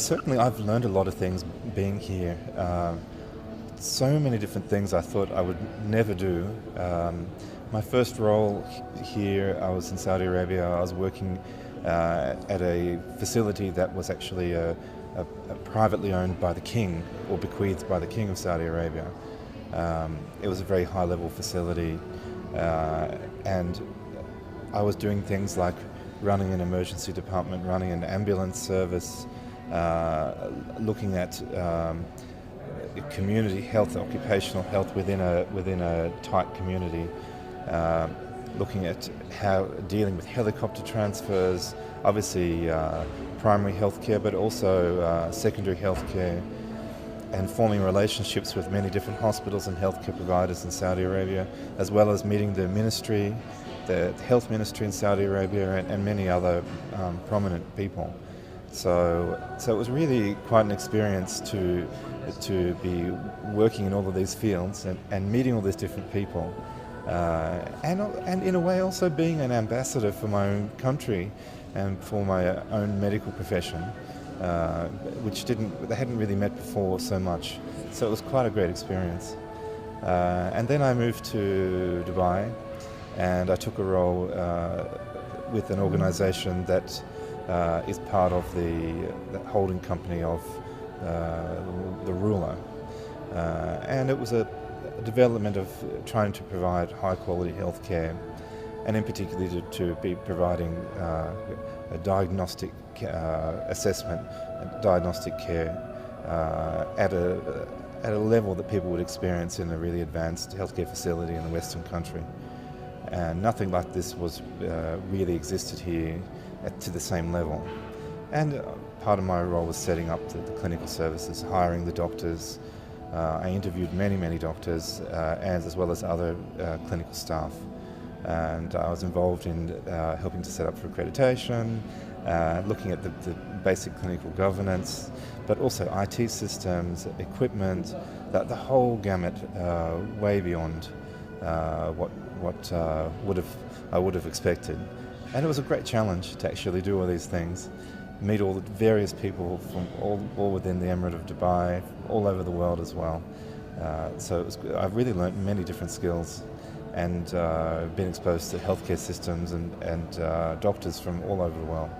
Certainly I've learned a lot of things being here. So many different things I thought I would never do. My first role here, I was in Saudi Arabia. I was working at a facility that was actually privately owned by the king, or bequeathed by the king of Saudi Arabia. It was a very high-level facility, and I was doing things like running an emergency department, running an ambulance service, looking at community health, occupational health within a tight community, looking at how dealing with helicopter transfers, obviously primary healthcare, but also secondary healthcare, and forming relationships with many different hospitals and healthcare providers in Saudi Arabia, as well as meeting the ministry, the health ministry in Saudi Arabia, and many other prominent people. So it was really quite an experience to be working in all of these fields and meeting all these different people, and in a way also being an ambassador for my own country and for my own medical profession, which they hadn't really met before so much. So it was quite a great experience. And then I moved to Dubai, and I took a role with an organisation that is part of the holding company of the ruler, and it was a development of trying to provide high quality healthcare, and in particular to be providing a diagnostic assessment, diagnostic care at a level that people would experience in a really advanced healthcare facility in a Western country. And nothing like this was really existed here to the same level. And part of my role was setting up the clinical services, hiring the doctors. I interviewed many doctors, as well as other clinical staff. And I was involved in helping to set up for accreditation, looking at the basic clinical governance, but also IT systems, equipment, the whole gamut, way beyond what I would have expected. And it was a great challenge to actually do all these things, meet all the various people from all within the Emirate of Dubai, all over the world as well. So I've really learnt many different skills, and been exposed to healthcare systems and doctors from all over the world.